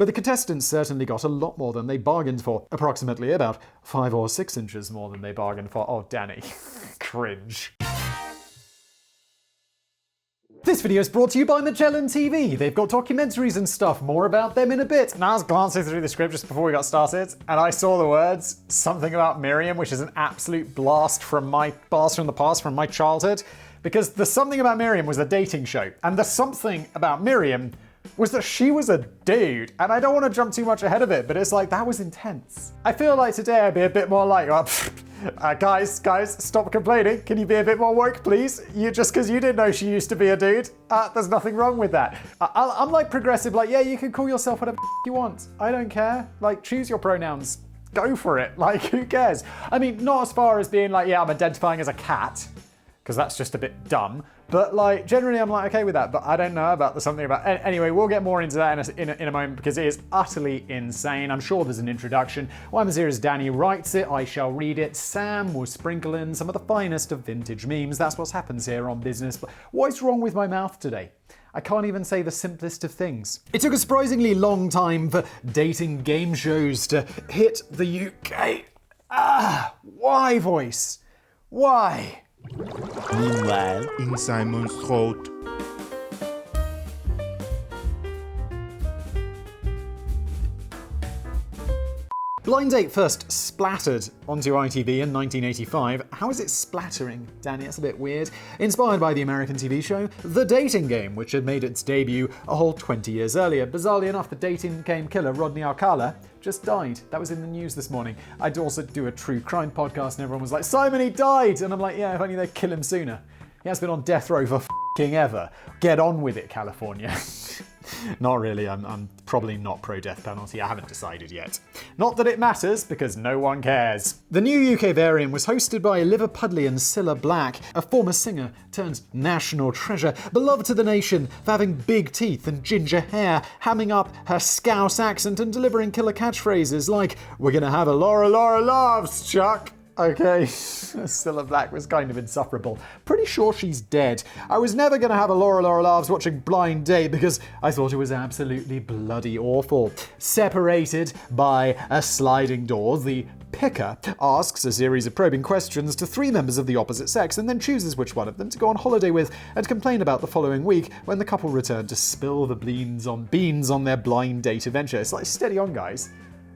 But the contestants certainly got a lot more than they bargained for. Approximately about 5 or 6 inches more than they bargained for. Oh, Danny. Cringe. This video is brought to you by Magellan TV. They've got documentaries and stuff. More about them in a bit. And I was glancing through the script just before we got started, and I saw the words, something about Miriam, which is an absolute blast from the past, from my childhood. Because the something about Miriam was a dating show. And the something about Miriam was that she was a dude. And I don't want to jump too much ahead of it, but it's like, that was intense. I feel like today I'd be a bit more like, guys, stop complaining. Can you be a bit more woke, please? Just because you didn't know she used to be a dude, there's nothing wrong with that. I'm like progressive, like, yeah, you can call yourself whatever you want. I don't care. Like, choose your pronouns. Go for it. Like, who cares? I mean, not as far as being like, yeah, I'm identifying as a cat, because that's just a bit dumb. But like, generally I'm like, okay with that, but I don't know about the something about... Anyway, we'll get more into that in a moment, because it is utterly insane. I'm sure there's an introduction. Why I'm as here as Danny writes it, I shall read it. Sam will sprinkle in some of the finest of vintage memes. That's what happens here on Business. But what is wrong with my mouth today? I can't even say the simplest of things. It took a surprisingly long time for dating game shows to hit the UK. Why, voice? Why? Meanwhile, in Simon's throat. Blind Date first splattered onto ITV in 1985. How is it splattering, Danny? That's a bit weird. Inspired by the American TV show The Dating Game, which had made its debut a whole 20 years earlier. Bizarrely enough, the dating game killer, Rodney Alcala, just died. That was in the news this morning. I'd also do a true crime podcast and everyone was like, Simon, he died! And I'm like, yeah, if only they'd kill him sooner. He has been on death row for f***ing ever. Get on with it, California. Not really, I'm probably not pro-death penalty, I haven't decided yet. Not that it matters, because no one cares. The new UK variant was hosted by Liverpudlian Cilla Black, a former singer turned national treasure, beloved to the nation for having big teeth and ginger hair, hamming up her Scouse accent and delivering killer catchphrases like, "We're gonna have a Laura laughs, Chuck." Okay, Cilla Black was kind of insufferable. Pretty sure she's dead. I was never going to have a Laura laughs watching Blind Date because I thought it was absolutely bloody awful. Separated by a sliding door, the picker asks a series of probing questions to 3 members of the opposite sex and then chooses which one of them to go on holiday with and complain about the following week when the couple return to spill the beans on their blind date adventure. It's like, steady on, guys.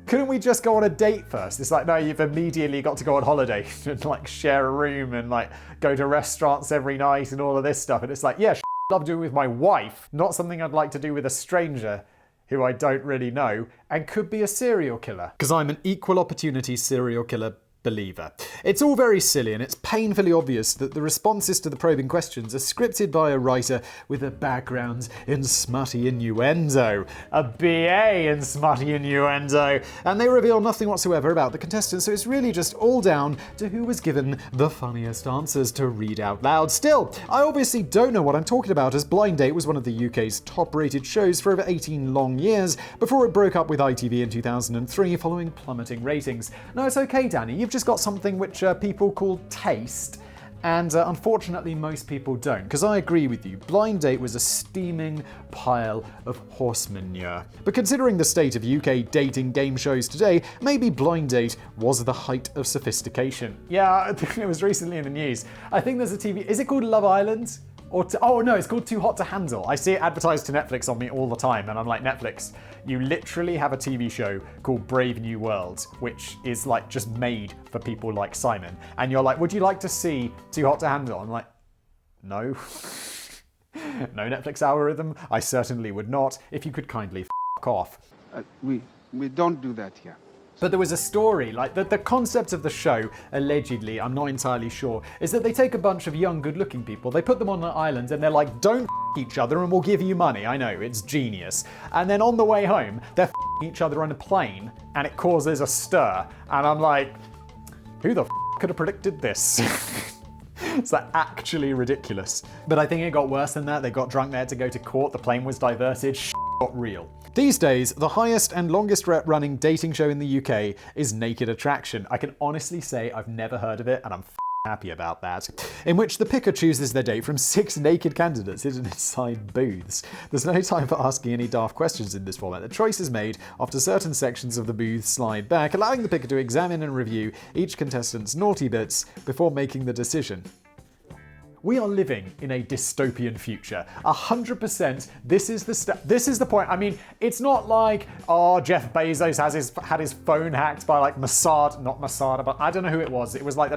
Couldn't we just go on a date first? It's like, no, you've immediately got to go on holiday and like share a room and like go to restaurants every night and all of this stuff. And it's like, yeah, I'd love doing with my wife, not something I'd like to do with a stranger who I don't really know and could be a serial killer. Because I'm an equal opportunity serial killer believer. It's all very silly and it's painfully obvious that the responses to the probing questions are scripted by a writer with a background in smutty innuendo. A BA in smutty innuendo. And they reveal nothing whatsoever about the contestants, so it's really just all down to who was given the funniest answers to read out loud. Still, I obviously don't know what I'm talking about, as Blind Date was one of the UK's top-rated shows for over 18 long years before it broke up with ITV in 2003 following plummeting ratings. No, it's okay, Danny. You've just got something which people call taste, and unfortunately most people don't, because I agree with you, Blind Date was a steaming pile of horse manure. But considering the state of UK dating game shows today, maybe Blind Date was the height of sophistication. Yeah, it was recently in the news. I think there's a TV, is it called Love Island? Oh no, it's called Too Hot to Handle. I see it advertised to Netflix on me all the time, and I'm like, Netflix, you literally have a TV show called Brave New World, which is like just made for people like Simon. And you're like, would you like to see Too Hot to Handle? I'm like, no. No Netflix algorithm, I certainly would not. If you could kindly f*** off. We don't do that here. But there was a story, like the concept of the show, allegedly, I'm not entirely sure, is that they take a bunch of young, good-looking people, they put them on an island, and they're like, don't f*** each other and we'll give you money. I know, it's genius. And then on the way home, they're f***ing each other on a plane, and it causes a stir. And I'm like, who the f*** could have predicted this? It's like actually ridiculous. But I think it got worse than that. They got drunk, they had to go to court, the plane was diverted, got real. These days, the highest and longest running dating show in the UK is Naked Attraction. I can honestly say I've never heard of it and I'm happy about that, in which the picker chooses their date from 6 naked candidates hidden inside booths. There's no time for asking any daft questions in this format. The choice is made after certain sections of the booth slide back, allowing the picker to examine and review each contestant's naughty bits before making the decision. We are living in a dystopian future. 100%. This is the point. I mean, it's not like, Jeff Bezos had his phone hacked by like Mossad, not Mossad, but I don't know who it was. It was like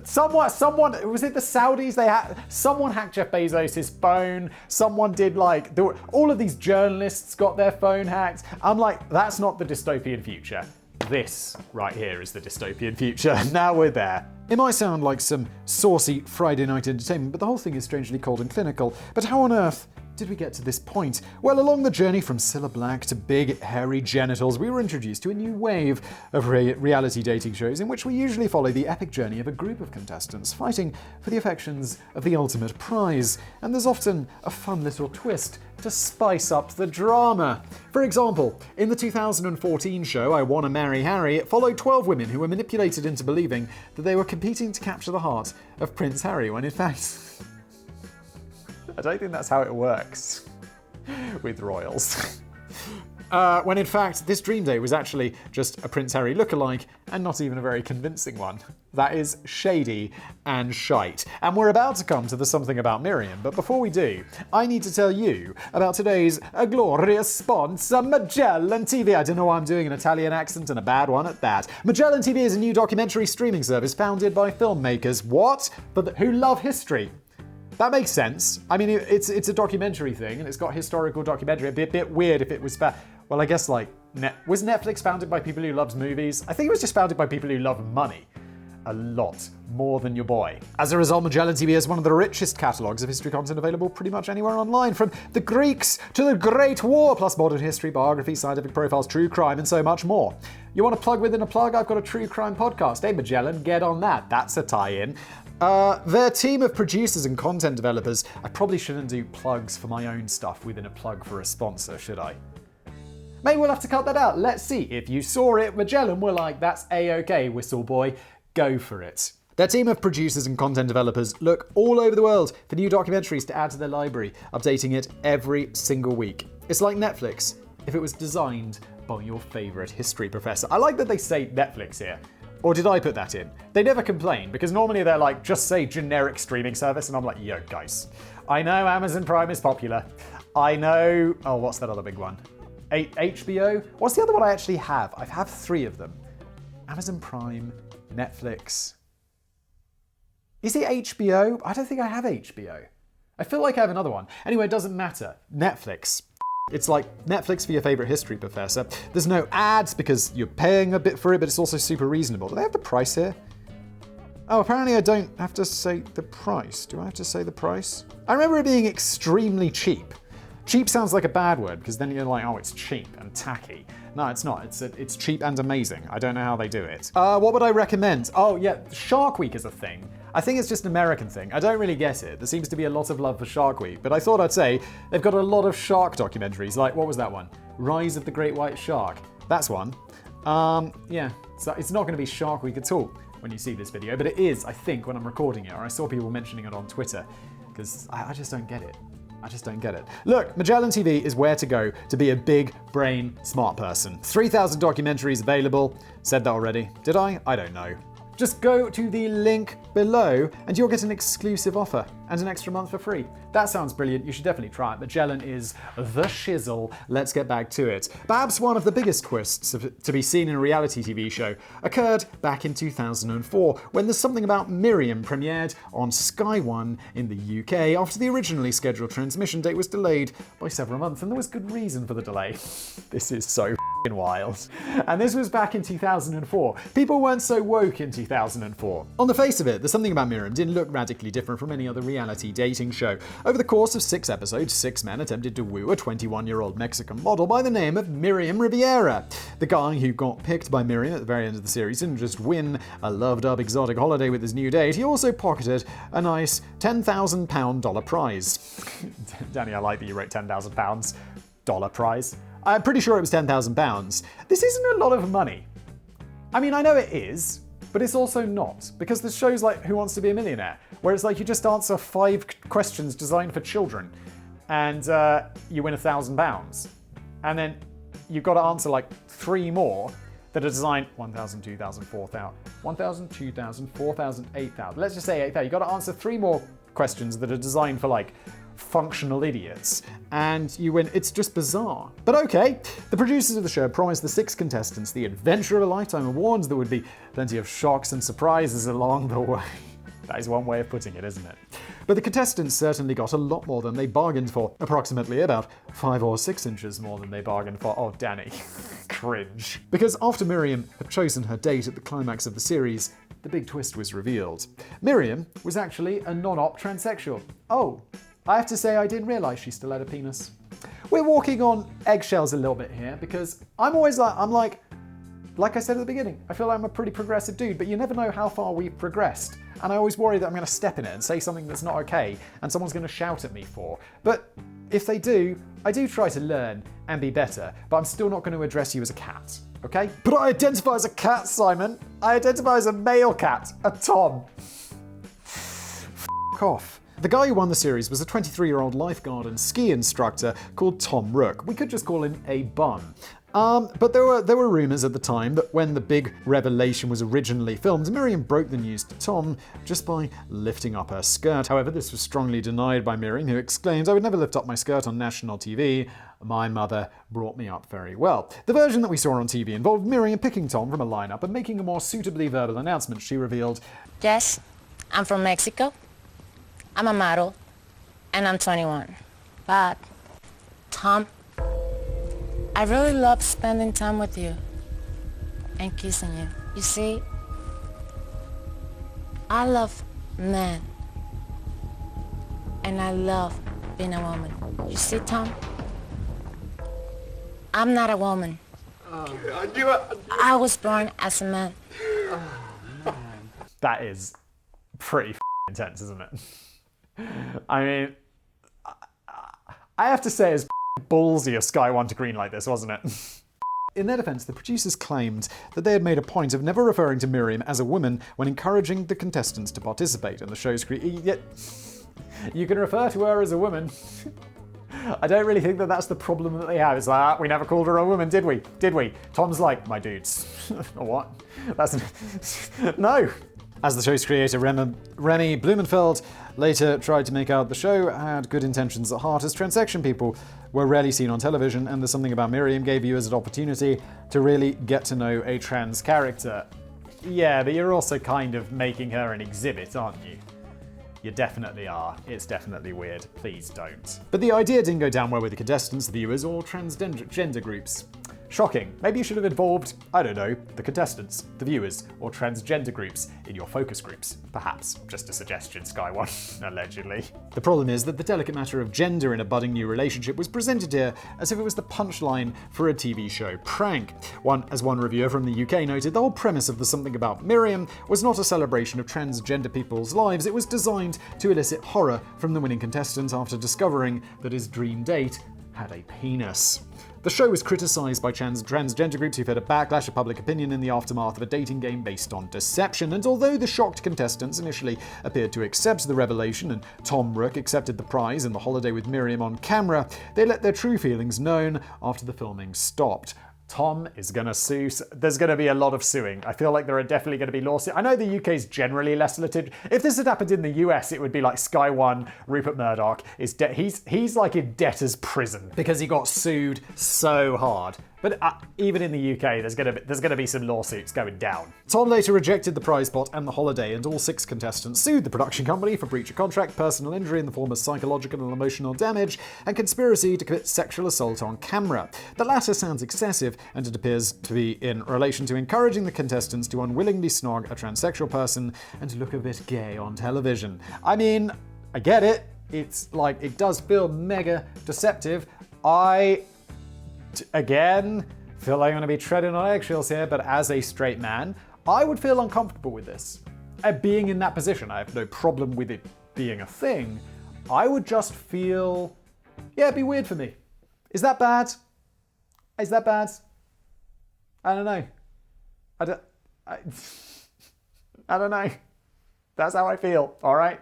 someone, was it the Saudis? Someone hacked Jeff Bezos' phone. Someone did all of these journalists got their phone hacked. I'm like, that's not the dystopian future. This right here is the dystopian future. Now we're there. It might sound like some saucy Friday night entertainment, but the whole thing is strangely cold and clinical. But how on earth did we get to this point? Well, along the journey from Cilla Black to big, hairy genitals, we were introduced to a new wave of reality dating shows in which we usually follow the epic journey of a group of contestants fighting for the affections of the ultimate prize. And there's often a fun little twist to spice up the drama. For example, in the 2014 show I Wanna Marry Harry, it followed 12 women who were manipulated into believing that they were competing to capture the heart of Prince Harry, when in fact, I don't think that's how it works with royals. When in fact, this dream date was actually just a Prince Harry lookalike, and not even a very convincing one. That is shady and shite. And we're about to come to the something about Miriam, but before we do, I need to tell you about today's glorious sponsor, Magellan TV. I don't know why I'm doing an Italian accent, and a bad one at that. Magellan TV is a new documentary streaming service founded by filmmakers, who love history. That makes sense. I mean, it's a documentary thing, and it's got historical documentary. It'd be a bit weird if it was well, I guess was Netflix founded by people who loved movies? I think it was just founded by people who love money. A lot. More than your boy. As a result, Magellan TV has one of the richest catalogues of history content available pretty much anywhere online, from the Greeks to the Great War, plus modern history, biography, scientific profiles, true crime, and so much more. You want a plug within a plug? I've got a true crime podcast. Hey, Magellan, get on that. That's a tie-in. Their team of producers and content developers. I probably shouldn't do plugs for my own stuff within a plug for a sponsor, should I? Maybe we'll have to cut that out. Let's see. If you saw it, Magellan were like, that's A-OK, whistle boy. Go for it. Their team of producers and content developers look all over the world for new documentaries to add to their library, updating it every single week. It's like Netflix, if it was designed by your favorite history professor. I like that they say Netflix here. Or did I put that in? They never complain, because normally they're like, just say generic streaming service, and I'm like, yo, guys. I know Amazon Prime is popular. I know, what's that other big one? HBO? What's the other one I actually have? I have 3 of them. Amazon Prime, Netflix. Is it HBO? I don't think I have HBO. I feel like I have another one. Anyway, it doesn't matter. Netflix. It's like Netflix for your favorite history professor. There's no ads because you're paying a bit for it, but it's also super reasonable. Do they have the price here? Oh, apparently I don't have to say the price. Do I have to say the price? I remember it being extremely cheap. Cheap sounds like a bad word, because then you're like, oh, it's cheap and tacky. No, it's not. It's cheap and amazing. I don't know how they do it. What would I recommend? Oh, yeah, Shark Week is a thing. I think it's just an American thing. I don't really get it. There seems to be a lot of love for Shark Week, but I thought I'd say they've got a lot of shark documentaries. Like, what was that one? Rise of the Great White Shark. That's one. Yeah, so it's not going to be Shark Week at all when you see this video, but it is, I think, when I'm recording it, or I saw people mentioning it on Twitter, because I just don't get it. I just don't get it. Look, Magellan TV is where to go to be a big brain smart person. 3,000 documentaries available. Said that already. Did I? I don't know. Just go to the link below and you'll get an exclusive offer and an extra month for free. That sounds brilliant. You should definitely try it. Magellan is the shizzle. Let's get back to it. Perhaps one of the biggest twists to be seen in a reality TV show occurred back in 2004 when There's Something About Miriam premiered on Sky One in the UK after the originally scheduled transmission date was delayed by several months, and there was good reason for the delay. This is so wild. And this was back in 2004. People weren't so woke in 2004. On the face of it, There's Something About Miriam didn't look radically different from any other reality dating show. Over the course of 6 episodes, 6 men attempted to woo a 21-year-old Mexican model by the name of Miriam Riviera. The guy who got picked by Miriam at the very end of the series didn't just win a loved-up exotic holiday with his new date, he also pocketed a nice £10,000 dollar prize. Danny, I like that you wrote £10,000 dollar prize. I'm pretty sure it was £10,000. This isn't a lot of money. I mean, I know it is, But it's also not, because there's shows like Who Wants to Be a Millionaire, where it's like you just answer 5 questions designed for children, and you win £1,000. And then you've got to answer like 3 more that are designed 1,000, 2,000, 4,000, 1,000, 2,000, 4,000, 8,000. Let's just say 8,000. You've got to answer 3 more questions that are designed for like functional idiots, and you win. It's just bizarre. But okay, the producers of the show promised the 6 contestants the adventure of a lifetime and warned there would be plenty of shocks and surprises along the way. That is one way of putting it, isn't it? But the contestants certainly got a lot more than they bargained for. Approximately about 5 or 6 inches more than they bargained for. Oh, Danny. Cringe. Because after Miriam had chosen her date at the climax of the series, the big twist was revealed. Miriam was actually a non-op transsexual. Oh, I have to say I didn't realise she still had a penis. We're walking on eggshells a little bit here, because I'm like I said at the beginning, I feel like I'm a pretty progressive dude, but you never know how far we've progressed. And I always worry that I'm going to step in it and say something that's not okay, and someone's going to shout at me for. But if they do, I do try to learn and be better, but I'm still not going to address you as a cat, okay? But I identify as a cat, Simon. I identify as a male cat, a Tom. F*** off. The guy who won the series was a 23-year-old lifeguard and ski instructor called Tom Rook. We could just call him a bum. But there were rumors at the time that when the big revelation was originally filmed, Miriam broke the news to Tom just by lifting up her skirt. However, this was strongly denied by Miriam, who exclaimed, "I would never lift up my skirt on national TV. My mother brought me up very well." The version that we saw on TV involved Miriam picking Tom from a lineup and making a more suitably verbal announcement. She revealed, "Yes, I'm from Mexico. I'm a model, and I'm 21. But, Tom, I really love spending time with you and kissing you. You see, I love men, and I love being a woman. You see, Tom, I'm not a woman. I was born as a man." That is pretty intense, isn't it? I mean, I have to say it's ballsy of Sky One to green like this, wasn't it? In their defense, the producers claimed that they had made a point of never referring to Miriam as a woman when encouraging the contestants to participate in the show's yet you can refer to her as a woman. I don't really think that that's the problem that they have. It's like, we never called her a woman, did we? Did we? Tom's like, my dudes. Or what? That's no. As the show's creator, Remy Blumenfeld, later tried to make out the show had good intentions at heart, as transection people were rarely seen on television, and There's Something About Miriam gave viewers an opportunity to really get to know a trans character. Yeah, but you're also kind of making her an exhibit, aren't you? You definitely are. It's definitely weird. Please don't. But the idea didn't go down well with the contestants, the viewers, or transgender groups. Shocking. Maybe you should have involved, I don't know, the contestants, the viewers, or transgender groups in your focus groups. Perhaps. Just a suggestion, Sky One, allegedly. The problem is that the delicate matter of gender in a budding new relationship was presented here as if it was the punchline for a TV show prank. As one reviewer from the UK noted, the whole premise of There's Something About Miriam was not a celebration of transgender people's lives. It was designed to elicit horror from the winning contestant after discovering that his dream date had a penis. The show was criticised by transgender groups who've had a backlash of public opinion in the aftermath of a dating game based on deception, and although the shocked contestants initially appeared to accept the revelation and Tom Rook accepted the prize and the holiday with Miriam on camera, they let their true feelings known after the filming stopped. Tom is going to sue. There's going to be a lot of suing. I feel like there are definitely going to be lawsuits. I know the UK is generally less litigious. If this had happened in the US, it would be like Sky One, Rupert Murdoch is he's like in debtor's prison because he got sued so hard. But even in the UK, there's gonna be some lawsuits going down. Tom later rejected the prize pot and the holiday, and all 6 contestants sued the production company for breach of contract, personal injury in the form of psychological and emotional damage, and conspiracy to commit sexual assault on camera. The latter sounds excessive, and it appears to be in relation to encouraging the contestants to unwillingly snog a transsexual person and to look a bit gay on television. I mean, I get it. It's like, it does feel mega deceptive. Again, feel like I'm going to be treading on eggshells here, but as a straight man, I would feel uncomfortable with this. Being in that position, I have no problem with it being a thing. I would just feel, it'd be weird for me. Is that bad? Is that bad? I don't know. I don't know. That's how I feel, all right?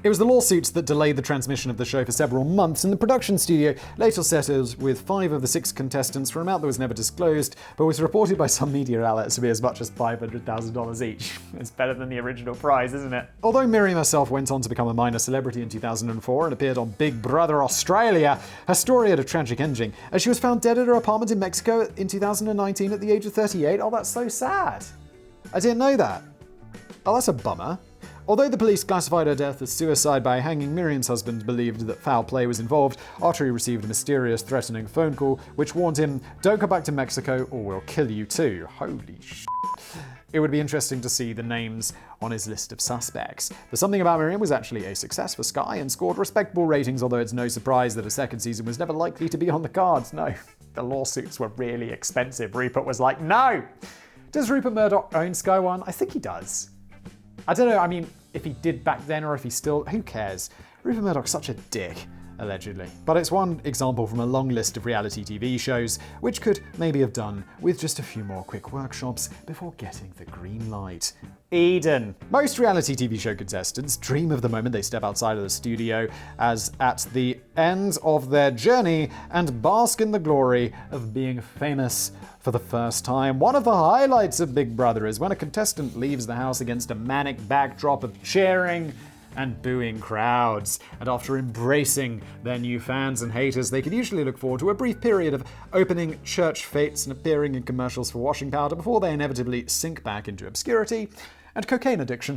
It was the lawsuits that delayed the transmission of the show for several months, and the production studio later settled with 5 of the 6 contestants for an amount that was never disclosed, but was reported by some media outlets to be as much as $500,000 each. It's better than the original prize, isn't it? Although Miriam herself went on to become a minor celebrity in 2004 and appeared on Big Brother Australia, her story had a tragic ending, as she was found dead at her apartment in Mexico in 2019 at the age of 38. Oh, that's so sad. I didn't know that. Oh, that's a bummer. Although the police classified her death as suicide by hanging, Miriam's husband believed that foul play was involved after he received a mysterious, threatening phone call which warned him, "Don't come back to Mexico or we'll kill you too." Holy shit. It would be interesting to see the names on his list of suspects. The Something About Miriam was actually a success for Sky and scored respectable ratings, although it's no surprise that a second season was never likely to be on the cards. No, the lawsuits were really expensive. Rupert was like, no! Does Rupert Murdoch own Sky One? I think he does. I don't know, I mean, if he did back then or if he still, who cares? Rupert Murdoch's such a dick, allegedly. But it's one example from a long list of reality TV shows, which could maybe have done with just a few more quick workshops before getting the green light. Eden. Most reality TV show contestants dream of the moment they step outside of the studio as at the end of their journey and bask in the glory of being famous for the first time. One of the highlights of Big Brother is when a contestant leaves the house against a manic backdrop of cheering and booing crowds. And after embracing their new fans and haters, they can usually look forward to a brief period of opening church fetes and appearing in commercials for washing powder before they inevitably sink back into obscurity and cocaine addiction.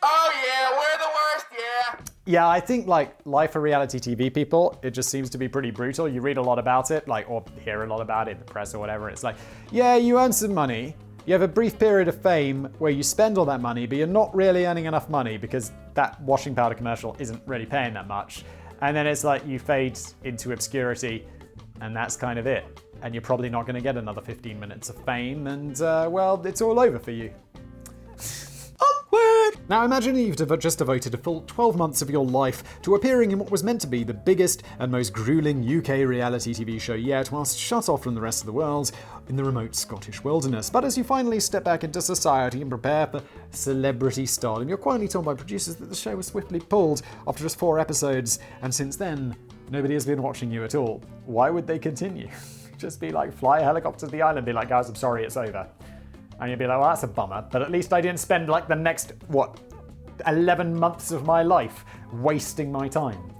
Oh yeah, we're the worst, yeah. Yeah, I think like life for reality TV people, it just seems to be pretty brutal. You read a lot about it, like, or hear a lot about it in the press or whatever. It's like, yeah, you earn some money. You have a brief period of fame where you spend all that money, but you're not really earning enough money because that washing powder commercial isn't really paying that much. And then it's like you fade into obscurity, and that's kind of it. And you're probably not going to get another 15 minutes of fame, and well, it's all over for you. Now imagine you've just devoted a full 12 months of your life to appearing in what was meant to be the biggest and most grueling UK reality TV show yet, whilst shut off from the rest of the world in the remote Scottish wilderness. But as you finally step back into society and prepare for celebrity stardom, you're quietly told by producers that the show was swiftly pulled after just 4 episodes, and since then, nobody has been watching you at all. Why would they continue? Just be like, fly a helicopter to the island, be like, guys, I'm sorry, it's over. And you'd be like, well, that's a bummer, but at least I didn't spend like the next, 11 months of my life wasting my time.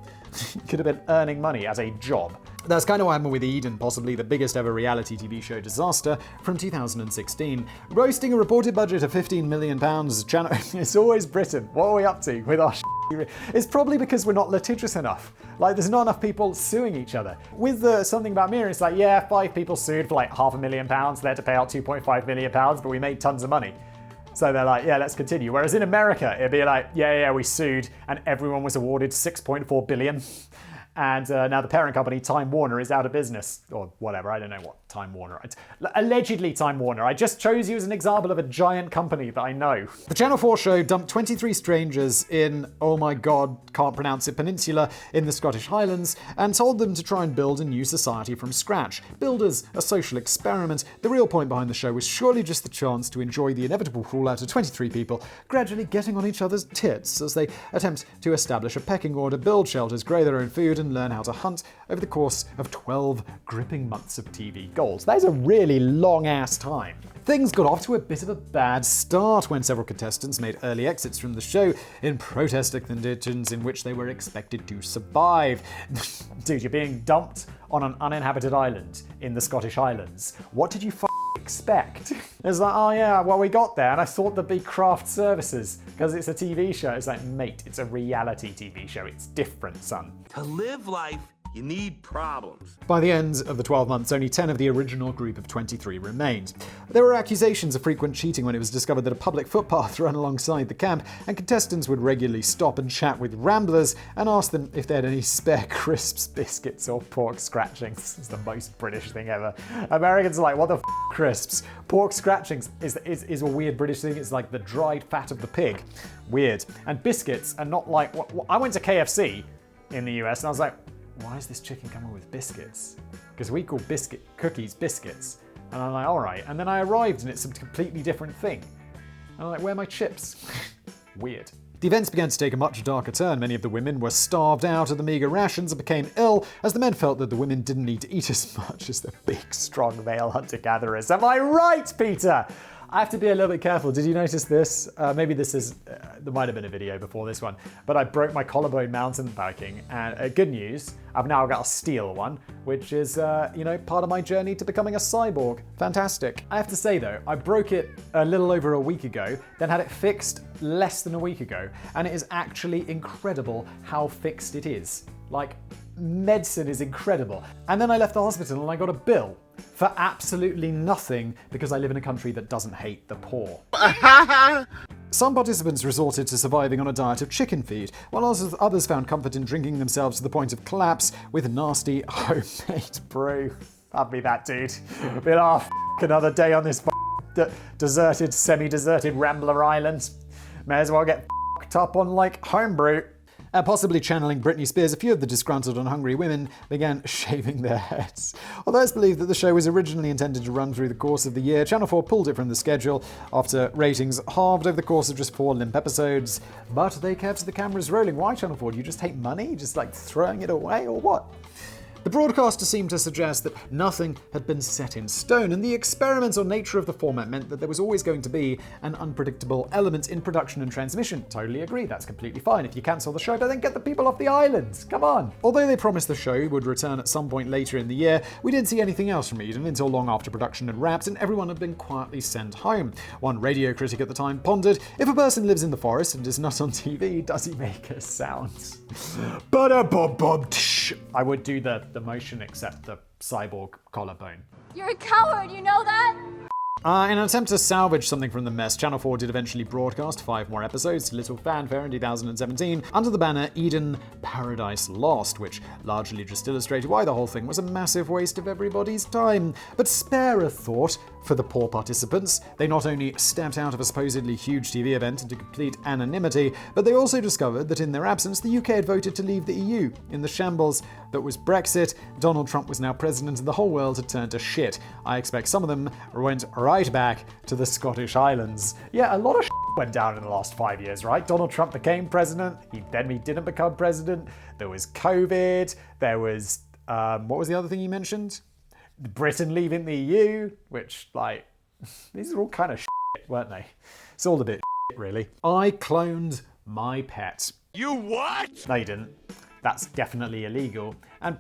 Could have been earning money as a job. That's kind of what happened with Eden, possibly the biggest ever reality TV show disaster from 2016. Roasting a reported budget of £15 million, channel. It's always Britain. What are we up to with our It's probably because we're not litigious enough. Like, there's not enough people suing each other. With Something About Miriam, it's like, yeah, 5 people sued for like £500,000. They had to pay out £2.5 million, but we made tons of money. So they're like, yeah, let's continue. Whereas in America, it'd be like, yeah, we sued, and everyone was awarded $6.4 billion. And now the parent company, Time Warner, is out of business. Or whatever, I don't know what Time Warner. It's allegedly Time Warner. I just chose you as an example of a giant company that I know. The Channel 4 show dumped 23 strangers in, oh my god, can't pronounce it, peninsula in the Scottish Highlands, and told them to try and build a new society from scratch. Billed as a social experiment, the real point behind the show was surely just the chance to enjoy the inevitable fallout of 23 people gradually getting on each other's tits as they attempt to establish a pecking order, build shelters, grow their own food, and learn how to hunt over the course of 12 gripping months of TV gold. That is a really long-ass time. Things got off to a bit of a bad start when several contestants made early exits from the show in protest of conditions in which they were expected to survive. Dude, you're being dumped on an uninhabited island in the Scottish Highlands. What did you expect? It's like, oh yeah, well, we got there and I thought there'd be craft services because it's a TV show. It's like, mate, it's a reality TV show. It's different, son. To live life, you need problems. By the end of the 12 months, only 10 of the original group of 23 remained. There were accusations of frequent cheating when it was discovered that a public footpath ran alongside the camp, and contestants would regularly stop and chat with ramblers and ask them if they had any spare crisps, biscuits, or pork scratchings. It's the most British thing ever. Americans are like, what the crisps? Pork scratchings is a weird British thing. It's like the dried fat of the pig. Weird. And biscuits are not like... I went to KFC in the US and I was like, why is this chicken coming with biscuits? because we call cookies biscuits. And I'm like, all right. And then I arrived and it's a completely different thing. And I'm like, where are my chips? Weird. The events began to take a much darker turn. Many of the women were starved out of the meager rations and became ill, as the men felt that the women didn't need to eat as much as the big, strong male hunter-gatherers. Am I right, Peter? I have to be a little bit careful. Did you notice this? Maybe this is, there might have been a video before this one, but I broke my collarbone mountain biking, and good news, I've now got a steel one, which is, part of my journey to becoming a cyborg. Fantastic. I have to say though, I broke it a little over a week ago, then had it fixed less than a week ago, and it is actually incredible how fixed it is. Like, medicine is incredible. And then I left the hospital and I got a bill for absolutely nothing because I live in a country that doesn't hate the poor. Some participants resorted to surviving on a diet of chicken feed, while others found comfort in drinking themselves to the point of collapse with nasty homemade brew. I'd be that dude. Been another day on this deserted, semi-deserted Rambler Island. May as well get up on like homebrew. Possibly channeling Britney Spears, a few of the disgruntled and hungry women began shaving their heads. Although it's believed that the show was originally intended to run through the course of the year, Channel 4 pulled it from the schedule after ratings halved over the course of just 4 limp episodes. But they kept the cameras rolling. Why, Channel 4? Do you just hate money? Just like throwing it away, or what? The broadcaster seemed to suggest that nothing had been set in stone, and the experimental nature of the format meant that there was always going to be an unpredictable element in production and transmission. Totally agree, that's completely fine. If you cancel the show, but then get the people off the island. Come on. Although they promised the show would return at some point later in the year, we didn't see anything else from Eden until long after production had wrapped and everyone had been quietly sent home. One radio critic at the time pondered, if a person lives in the forest and is not on TV, does he make a sound? I would do the motion except the cyborg collarbone. You're a coward, you know that? In an attempt to salvage something from the mess, Channel 4 did eventually broadcast 5 more episodes to little fanfare in 2017 under the banner Eden Paradise Lost, which largely just illustrated why the whole thing was a massive waste of everybody's time. But spare a thought for the poor participants. They not only stepped out of a supposedly huge TV event into complete anonymity, but they also discovered that in their absence, the UK had voted to leave the EU. In the shambles that was Brexit, Donald Trump was now president and the whole world had turned to shit. I expect some of them went right back to the Scottish Islands. Yeah, a lot of shit went down in the last 5 years, right? Donald Trump became president, then he didn't become president, there was COVID, there was, what was the other thing you mentioned? Britain leaving the EU, which, like, these are all kind of shit, weren't they? It's all a bit shit, really. I cloned my pet. You what? No, you didn't. That's definitely illegal. And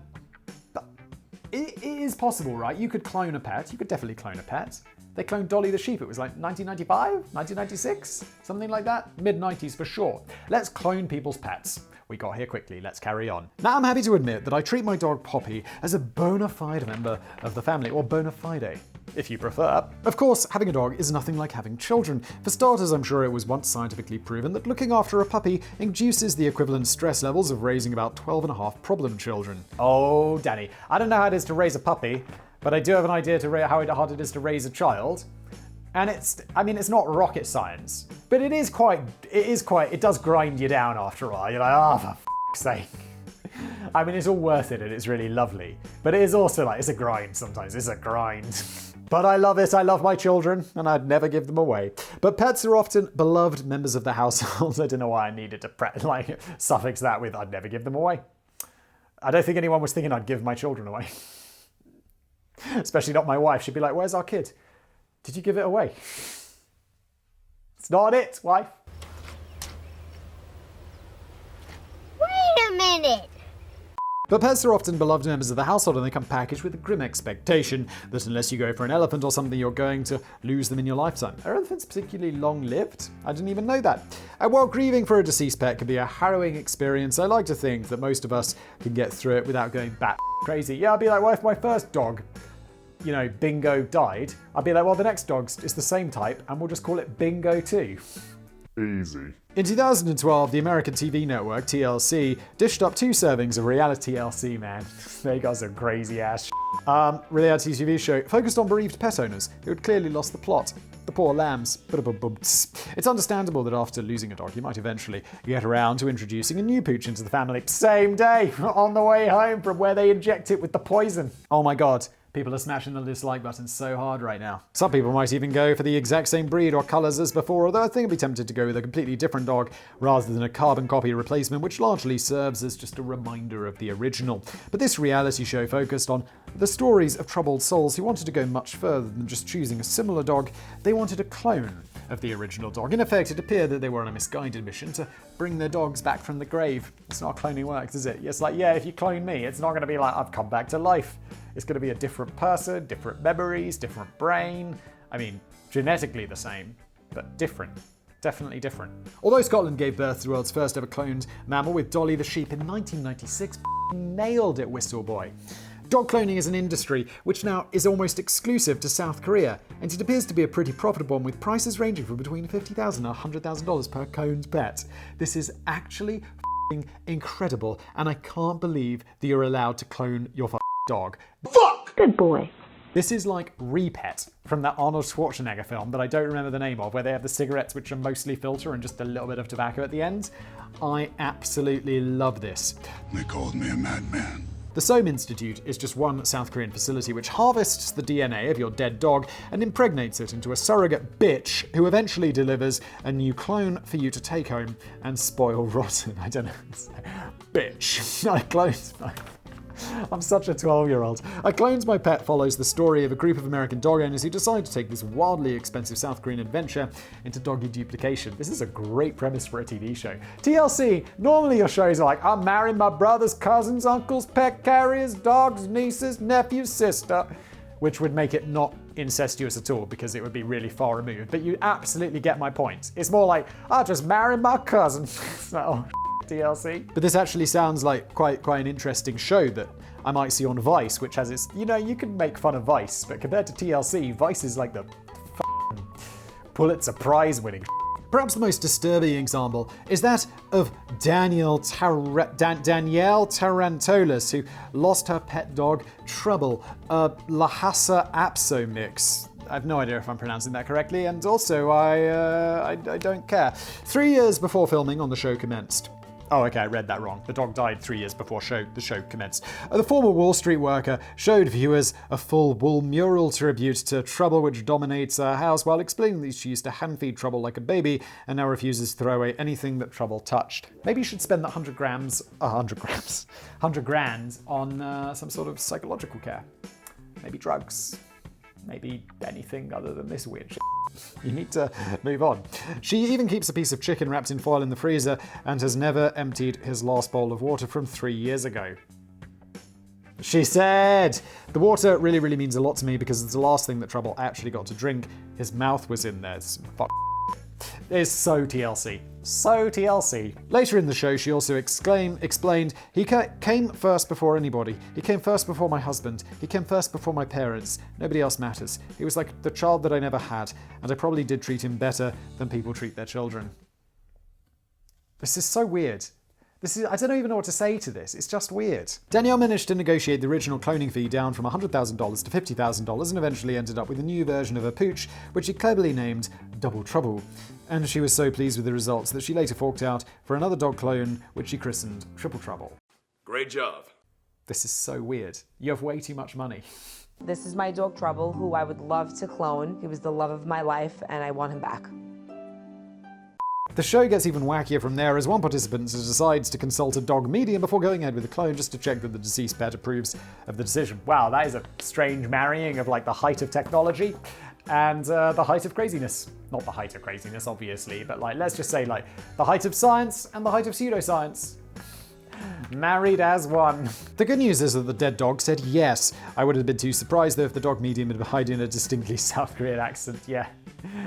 it is possible, right? You could clone a pet. You could definitely clone a pet. They cloned Dolly the sheep. It was like 1995, 1996, something like that. Mid-90s for sure. Let's clone people's pets. We got here quickly, let's carry on. Now I'm happy to admit that I treat my dog Poppy as a bona fide member of the family, or bona fide, if you prefer. Of course, having a dog is nothing like having children. For starters, I'm sure it was once scientifically proven that looking after a puppy induces the equivalent stress levels of raising about 12.5 problem children. Oh, Danny, I don't know how it is to raise a puppy, but I do have an idea to how hard it is to raise a child. And it's not rocket science, but it does grind you down after a while. You're like, oh, for f***'s sake. I mean, it's all worth it and it's really lovely, but it is also like, it's a grind sometimes, it's a grind. But I love it, I love my children, and I'd never give them away. But pets are often beloved members of the household. I don't know why I needed to suffix that with I'd never give them away. I don't think anyone was thinking I'd give my children away. Especially not my wife. She'd be like, where's our kid? Did you give it away? It's not it, wife. Wait a minute! But pets are often beloved members of the household and they come packaged with a grim expectation that unless you go for an elephant or something, you're going to lose them in your lifetime. Are elephants particularly long-lived? I didn't even know that. And while grieving for a deceased pet can be a harrowing experience, I like to think that most of us can get through it without going bat crazy. Yeah, I'd be like, well, if my first dog, Bingo, died, I'd be like, well, the next dog is the same type and we'll just call it Bingo too. Easy. In 2012, the American TV network, TLC, dished up 2 servings of reality TLC, man. They got some crazy ass reality TV show focused on bereaved pet owners who had clearly lost the plot. The poor lambs. It's understandable that after losing a dog, you might eventually get around to introducing a new pooch into the family. Same day, on the way home from where they inject it with the poison. Oh my god. People are smashing the dislike button so hard right now. Some people might even go for the exact same breed or colours as before, although I think I'd be tempted to go with a completely different dog rather than a carbon copy replacement, which largely serves as just a reminder of the original. But this reality show focused on the stories of troubled souls who wanted to go much further than just choosing a similar dog. They wanted a clone of the original dog. In effect, it appeared that they were on a misguided mission to bring their dogs back from the grave. It's not how cloning works, is it? It's like, yeah, if you clone me, it's not going to be like, I've come back to life. It's going to be a different person, different memories, different brain. I mean, genetically the same, but different. Definitely different. Although Scotland gave birth to the world's first ever cloned mammal with Dolly the sheep in 1996, nailed it, Whistle Boy. Dog cloning is an industry which now is almost exclusive to South Korea, and it appears to be a pretty profitable one with prices ranging from between $50,000 and $100,000 per cloned pet. This is actually incredible, and I can't believe that you're allowed to clone your dog. Fuck! Good boy. This is like Repet from that Arnold Schwarzenegger film that I don't remember the name of, where they have the cigarettes which are mostly filter and just a little bit of tobacco at the end. I absolutely love this. They called me a madman. The Sohm Institute is just one South Korean facility which harvests the DNA of your dead dog and impregnates it into a surrogate bitch who eventually delivers a new clone for you to take home and spoil rotten. I don't know. Bitch. I cloned I'm such a 12-year-old. I Clones My Pet follows the story of a group of American dog owners who decide to take this wildly expensive South Korean adventure into doggy duplication. This is a great premise for a TV show. TLC, normally your shows are like, I'm marrying my brother's cousins, uncles, pet carriers, dogs, nieces, nephews, sister, which would make it not incestuous at all because it would be really far removed. But you absolutely get my point. It's more like, I just married my cousin. So, TLC. But this actually sounds like quite an interesting show that I might see on Vice, which has its, you can make fun of Vice, but compared to TLC, Vice is like the Pulitzer Prize winning. Perhaps the most disturbing example is that of Danielle Tarantolas, who lost her pet dog Trouble, a Lhasa Apso mix. I have no idea if I'm pronouncing that correctly, and also I don't care. 3 years before filming on the show commenced. Oh, okay, I read that wrong. The dog died 3 years before the show commenced. The former Wall Street worker showed viewers a full wool mural tribute to Trouble, which dominates her house, while explaining that she used to hand-feed Trouble like a baby and now refuses to throw away anything that Trouble touched. Maybe you should spend that 100 grand on some sort of psychological care. Maybe drugs. Maybe anything other than this weird shit. You need to move on. She even keeps a piece of chicken wrapped in foil in the freezer and has never emptied his last bowl of water from 3 years ago. She said, the water really means a lot to me because it's the last thing that Trouble actually got to drink. His mouth was in there. It's so TLC. So TLC. Later in the show, she also explained, he came first before anybody. He came first before my husband. He came first before my parents. Nobody else matters. He was like the child that I never had, and I probably did treat him better than people treat their children. This is so weird. I don't even know what to say to this. It's just weird. Danielle managed to negotiate the original cloning fee down from $100,000 to $50,000 and eventually ended up with a new version of her pooch, which she cleverly named Double Trouble. And she was so pleased with the results that she later forked out for another dog clone, which she christened Triple Trouble. Great job. This is so weird. You have way too much money. This is my dog Trouble, who I would love to clone. He was the love of my life, and I want him back. The show gets even wackier from there as one participant decides to consult a dog medium before going ahead with the clone just to check that the deceased pet approves of the decision. Wow, that is a strange marrying of like the height of technology and the height of craziness. Not the height of craziness, obviously, but like let's just say like the height of science and the height of pseudoscience. Married as one. The good news is that the dead dog said yes. I would have been too surprised though if the dog medium had been hiding a distinctly South Korean accent. Yeah.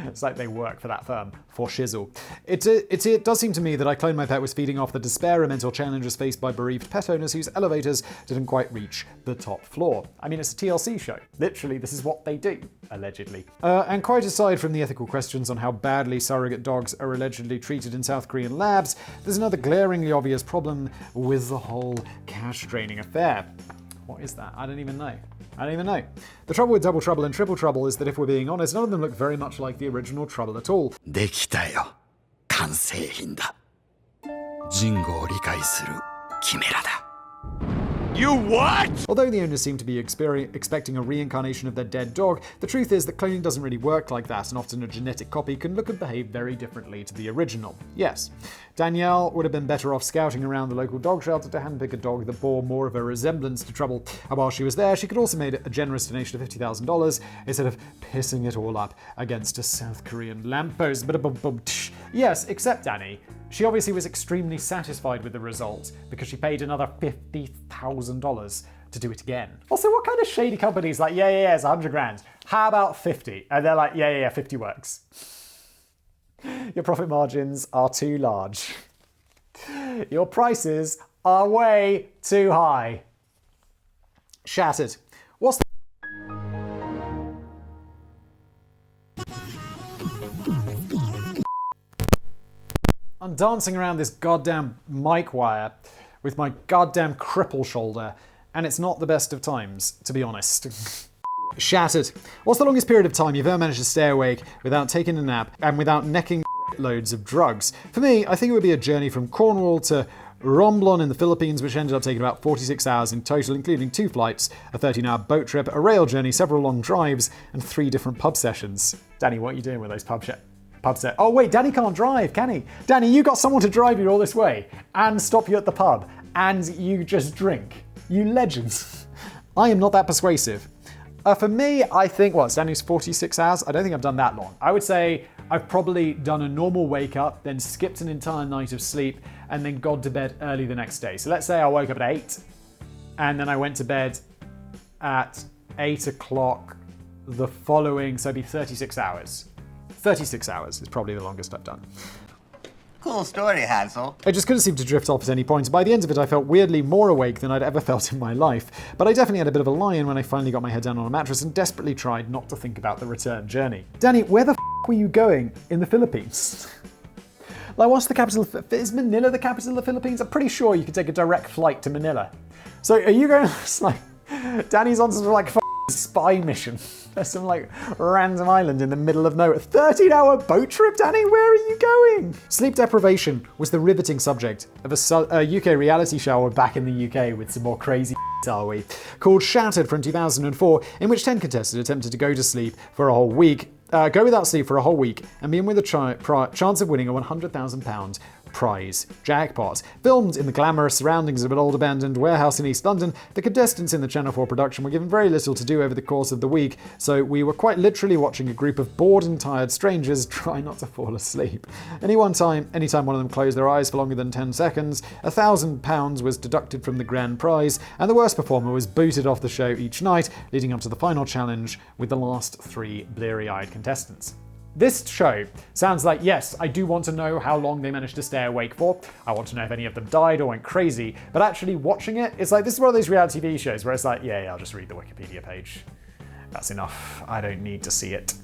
It's like they work for that firm, for shizzle. It does seem to me that I Cloned My Pet was feeding off the despair and mental challenges faced by bereaved pet owners whose elevators didn't quite reach the top floor. I mean, it's a TLC show. Literally, this is what they do, allegedly. And quite aside from the ethical questions on how badly surrogate dogs are allegedly treated in South Korean labs, there's another glaringly obvious problem with the whole cash draining affair. What is that? I don't even know. The trouble with Double Trouble and Triple Trouble is that if we're being honest, none of them look very much like the original Trouble at all. できたよ。完成品だ。人語を理解するキメラだ。You what? Although the owners seem to be expecting a reincarnation of their dead dog, the truth is that cloning doesn't really work like that, and often a genetic copy can look and behave very differently to the original. Yes, Danielle would have been better off scouting around the local dog shelter to handpick a dog that bore more of a resemblance to Trouble. And while she was there, she could also made a generous donation of $50,000 instead of pissing it all up against a South Korean lamppost. Yes, except Danny. She obviously was extremely satisfied with the result because she paid another $50,000 to do it again. Also, what kind of shady company is like, yeah, it's 100 grand. How about 50? And they're like, yeah, 50 works. Your profit margins are too large. Your prices are way too high. Shattered. What's the I'm dancing around this goddamn mic wire with my goddamn cripple shoulder, and it's not the best of times, to be honest. Shattered. What's the longest period of time you've ever managed to stay awake without taking a nap and without necking loads of drugs? For me, I think it would be a journey from Cornwall to Romblon in the Philippines, which ended up taking about 46 hours in total, including 2 flights, a 13-hour boat trip, a rail journey, several long drives, and 3 different pub sessions. Danny, what are you doing with those pub sessions? Oh wait, Danny can't drive, can he? Danny, you got someone to drive you all this way and stop you at the pub, and you just drink. You legend. I am not that persuasive. For me, I think, Danny's 46 hours? I don't think I've done that long. I would say I've probably done a normal wake up, then skipped an entire night of sleep, and then gone to bed early the next day. So let's say I woke up at 8, and then I went to bed at 8 o'clock the following, so it'd be 36 hours. 36 hours is probably the longest I've done. Cool story, Hansel. I just couldn't seem to drift off at any point. By the end of it, I felt weirdly more awake than I'd ever felt in my life. But I definitely had a bit of a lie-in when I finally got my head down on a mattress and desperately tried not to think about the return journey. Danny, where the were you going in the Philippines? Like, what's the capital is Manila the capital of the Philippines? I'm pretty sure you could take a direct flight to Manila. So are you going, it's like, Danny's on some spy mission. There's some random island in the middle of nowhere. 13-hour boat trip, Danny? Where are you going? Sleep deprivation was the riveting subject of a UK reality show back in the UK with some more crazy are we, called Shattered from 2004, in which 10 contestants attempted to go without sleep for a whole week, and being with a chance of winning a £100,000 prize jackpot. Filmed in the glamorous surroundings of an old abandoned warehouse in East London, the contestants in the Channel 4 production were given very little to do over the course of the week, so we were quite literally watching a group of bored and tired strangers try not to fall asleep. Anytime one of them closed their eyes for longer than 10 seconds, £1,000 was deducted from the grand prize, and the worst performer was booted off the show each night, leading up to the final challenge with the last 3 bleary-eyed contestants. This show sounds like, yes, I do want to know how long they managed to stay awake for. I want to know if any of them died or went crazy. But actually watching it, it's like, this is one of those reality TV shows where it's like, yeah, I'll just read the Wikipedia page. That's enough. I don't need to see it.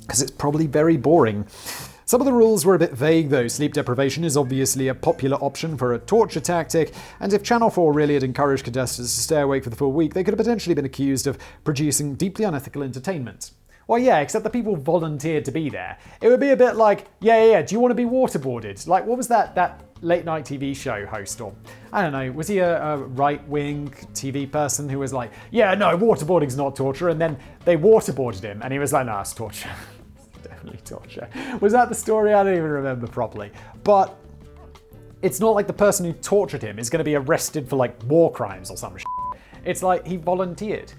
Because it's probably very boring. Some of the rules were a bit vague though. Sleep deprivation is obviously a popular option for a torture tactic, and if Channel 4 really had encouraged contestants to stay awake for the full week, they could have potentially been accused of producing deeply unethical entertainment. Well, yeah, except the people volunteered to be there. It would be a bit like, yeah, do you want to be waterboarded? Like, what was that late night TV show host, or I don't know, was he a right-wing TV person who was like, yeah, no, waterboarding's not torture, and then they waterboarded him, and he was like, no, it's torture. It's definitely torture. Was that the story? I don't even remember properly. But it's not like the person who tortured him is going to be arrested for war crimes or some shit. It's like he volunteered.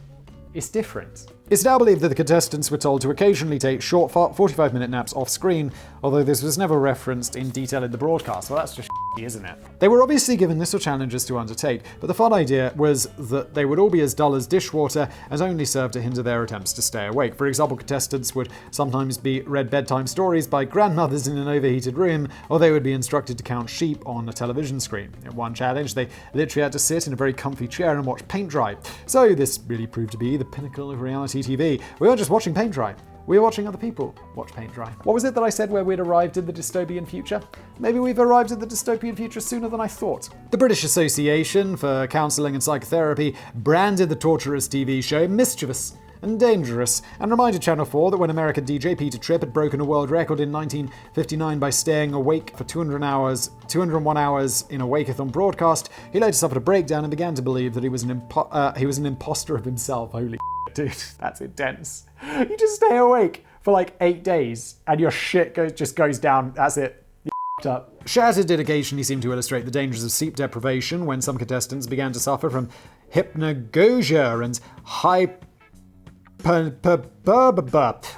It's different. It's now believed that the contestants were told to occasionally take short 45-minute naps off screen, although this was never referenced in detail in the broadcast. Well, that's just isn't it? They were obviously given little challenges to undertake, but the fun idea was that they would all be as dull as dishwater and only serve to hinder their attempts to stay awake. For example, contestants would sometimes be read bedtime stories by grandmothers in an overheated room, or they would be instructed to count sheep on a television screen. In one challenge, they literally had to sit in a very comfy chair and watch paint dry. So this really proved to be the pinnacle of reality TV. We weren't just watching paint dry. We were watching other people watch paint dry. What was it that I said where we'd arrived in the dystopian future? Maybe we've arrived at the dystopian future sooner than I thought. The British Association for Counselling and Psychotherapy branded the torturous TV show mischievous and dangerous, and reminded Channel 4 that when American DJ Peter Tripp had broken a world record in 1959 by staying awake for 201 hours in a wake-a-thon broadcast, he later suffered a breakdown and began to believe that he was an imposter of himself. Holy dude, that's intense. You just stay awake for like 8 days and your shit just goes down. That's it. You're up. Shattered did occasionally seem to illustrate the dangers of sleep deprivation when some contestants began to suffer from hypnagogia and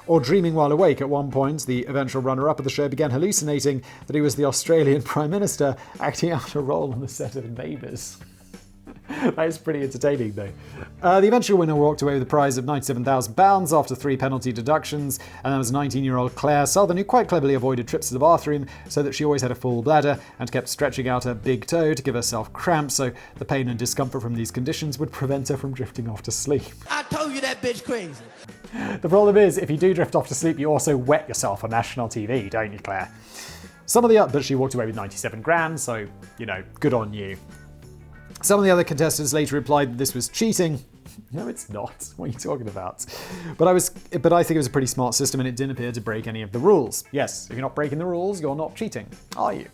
or dreaming while awake. At one point, the eventual runner-up of the show began hallucinating that he was the Australian Prime Minister acting out a role on the set of Neighbours. That is pretty entertaining, though. The eventual winner walked away with a prize of £97,000 after 3 penalty deductions, and that was 19-year-old Claire Southern, who quite cleverly avoided trips to the bathroom so that she always had a full bladder and kept stretching out her big toe to give herself cramps, so the pain and discomfort from these conditions would prevent her from drifting off to sleep. I told you that bitch crazy. The problem is, if you do drift off to sleep, you also wet yourself on national TV, don't you, Claire? But she walked away with 97 grand, so, good on you. Some of the other contestants later replied that this was cheating. No, it's not. What are you talking about? But I think it was a pretty smart system and it didn't appear to break any of the rules. Yes, if you're not breaking the rules, you're not cheating, are you?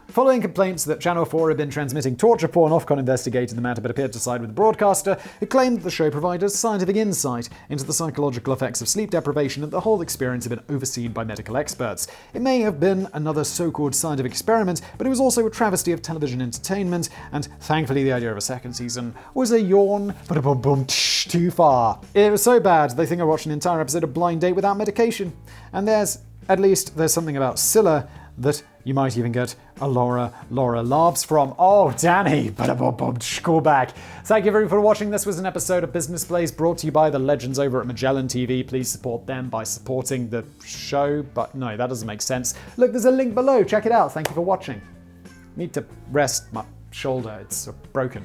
Following complaints that Channel 4 had been transmitting torture porn, Ofcom investigated the matter but appeared to side with the broadcaster, who claimed that the show provided scientific insight into the psychological effects of sleep deprivation and the whole experience had been overseen by medical experts. It may have been another so-called scientific experiment, but it was also a travesty of television entertainment, and thankfully the idea of a second season was a yawn, but too far. It was so bad, they think I watched an entire episode of Blind Date without medication. And there's something about Scylla that you might even get a Laura laughs from. Oh, Danny! Call back. Thank you everyone for watching. This was an episode of Business Blaze brought to you by the legends over at Magellan TV. Please support them by supporting the show. But no, that doesn't make sense. Look, there's a link below. Check it out. Thank you for watching. Need to rest my shoulder. It's broken.